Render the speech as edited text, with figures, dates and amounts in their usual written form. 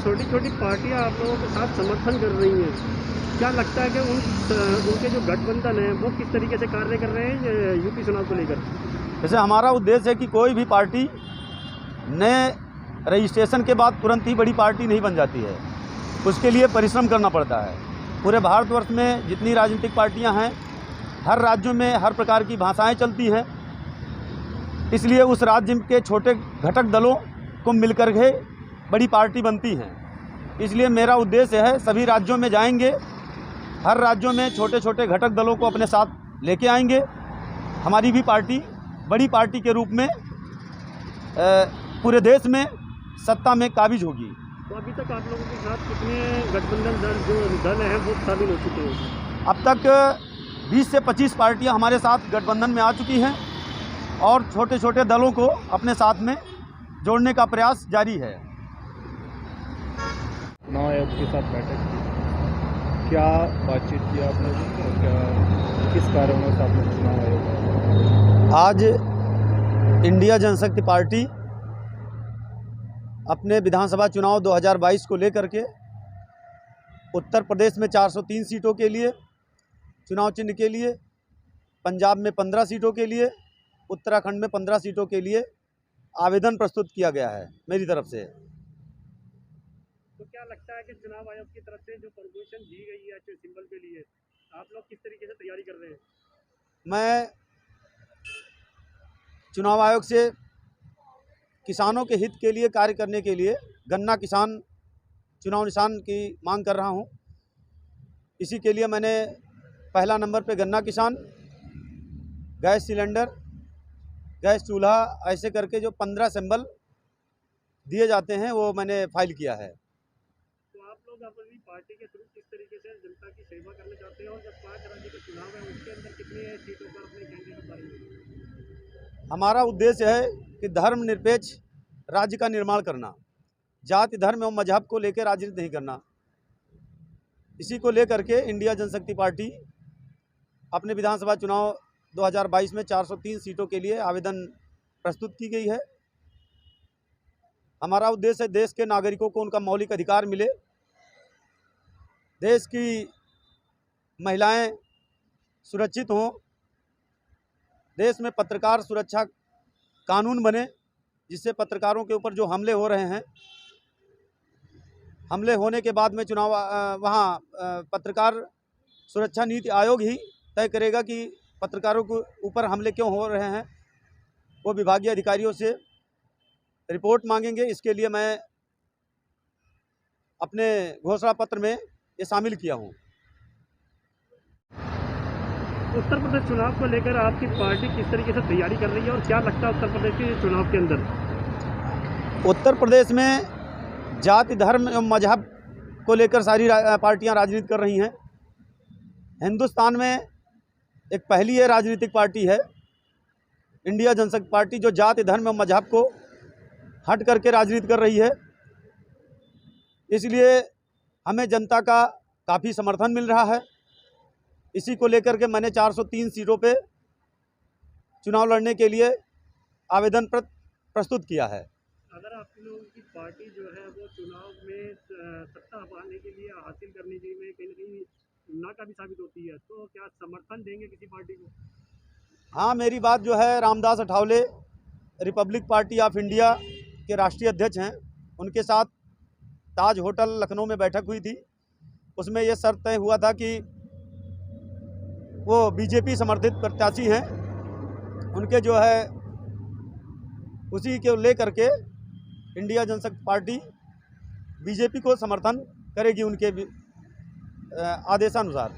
छोटी छोटी पार्टियां आप लोगों के साथ समर्थन कर रही हैं, क्या लगता है कि उनके जो गठबंधन है वो किस तरीके से कार्य कर रहे हैं यूपी चुनाव को लेकर? जैसे हमारा उद्देश्य है कि कोई भी पार्टी नए रजिस्ट्रेशन के बाद तुरंत ही बड़ी पार्टी नहीं बन जाती है, उसके लिए परिश्रम करना पड़ता है। पूरे भारतवर्ष में जितनी राजनीतिक पार्टियां हैं, हर राज्यों में हर प्रकार की भाषाएं चलती हैं, इसलिए उस राज्य के छोटे घटक दलों को मिलकर के बड़ी पार्टी बनती हैं। इसलिए मेरा उद्देश्य है सभी राज्यों में जाएंगे, हर राज्यों में छोटे छोटे घटक दलों को अपने साथ लेके आएंगे। हमारी भी पार्टी बड़ी पार्टी के रूप में पूरे देश में सत्ता में काबिज होगी। तो अभी तक आप लोगों के साथ कितने गठबंधन दल हैं वो शामिल हो चुके हैं? अब तक 20 से 25 पार्टियां हमारे साथ गठबंधन में आ चुकी हैं और छोटे छोटे दलों को अपने साथ में जोड़ने का प्रयास जारी है। चुनाव आयोग के साथ बैठक की, क्या बातचीत की आपने और क्या किस कारणों से आपने चुनाव आयोग? आज इंडिया जनशक्ति पार्टी अपने विधानसभा चुनाव 2022 को लेकर के उत्तर प्रदेश में 403 सीटों के लिए चुनाव चिन्ह के लिए, पंजाब में 15 सीटों के लिए, उत्तराखंड में 15 सीटों के लिए आवेदन प्रस्तुत किया गया है मेरी तरफ से। तो क्या लगता है कि चुनाव आयोग की तरफ से जो परमिशन दी गई है सिंबल के लिए, आप लोग किस तरीके से तैयारी कर रहे हैं? मैं चुनाव आयोग से किसानों के हित के लिए कार्य करने के लिए गन्ना किसान चुनाव निशान की मांग कर रहा हूं। इसी के लिए मैंने पहला नंबर पे गन्ना किसान, गैस सिलेंडर, गैस चूल्हा, ऐसे करके जो 15 सिंबल दिए जाते हैं वो मैंने फाइल किया है। तो आप लोग अपनी पार्टी के थ्रू किस तरीके से जनता की सेवा करना चाहते हैं और जब 5 राज्य के चुनाव है उसके अंदर कितनी सीटों पर अपने कैंडिडेट उतारेंगे? हमारा उद्देश्य है कि धर्मनिरपेक्ष राज्य का निर्माण करना, जाति धर्म एवं मजहब को लेकर राजनीति नहीं करना। इसी को लेकर के इंडिया जनशक्ति पार्टी अपने विधानसभा चुनाव 2022 में 403 सीटों के लिए आवेदन प्रस्तुत की गई है। हमारा उद्देश्य है देश के नागरिकों को उनका मौलिक अधिकार मिले, देश की महिलाएं सुरक्षित हों, देश में पत्रकार सुरक्षा कानून बने, जिससे पत्रकारों के ऊपर जो हमले हो रहे हैं, हमले होने के बाद में चुनाव वहाँ पत्रकार सुरक्षा नीति आयोग ही तय करेगा कि पत्रकारों के ऊपर हमले क्यों हो रहे हैं। वो विभागीय अधिकारियों से रिपोर्ट मांगेंगे। इसके लिए मैं अपने घोषणा पत्र में ये शामिल किया हूँ। उत्तर प्रदेश चुनाव को लेकर आपकी पार्टी किस तरीके से तैयारी कर रही है और क्या लगता है उत्तर प्रदेश के चुनाव के अंदर? उत्तर प्रदेश में जाति धर्म एवं मजहब को लेकर सारी पार्टियां राजनीति कर रही हैं। हिंदुस्तान में एक पहली ये राजनीतिक पार्टी है इंडिया जनशक्ति पार्टी जो जाति धर्म एवं मजहब को हट करके राजनीति कर रही है। इसलिए हमें जनता का काफ़ी समर्थन मिल रहा है। इसी को लेकर के मैंने 403 सीटों पे चुनाव लड़ने के लिए आवेदन प्रस्तुत किया है। अगर आप लोगों की पार्टी जो है वो चुनाव में सत्ता पाने के लिए हासिल करने के लिए कहीं ना कहीं नाकामी साबित होती है, तो क्या समर्थन देंगे किसी पार्टी को? हाँ, मेरी बात जो है Ramdas Athawale Republic party of India के राष्ट्रीय अध्यक्ष हैं, उनके साथ ताज होटल लखनऊ में बैठक हुई थी। उसमें ये शर्त तय हुआ था कि वो बीजेपी समर्थित प्रत्याशी हैं, उनके जो है उसी को लेकर के इंडिया जनशक्ति पार्टी बीजेपी को समर्थन करेगी उनके आदेशानुसार।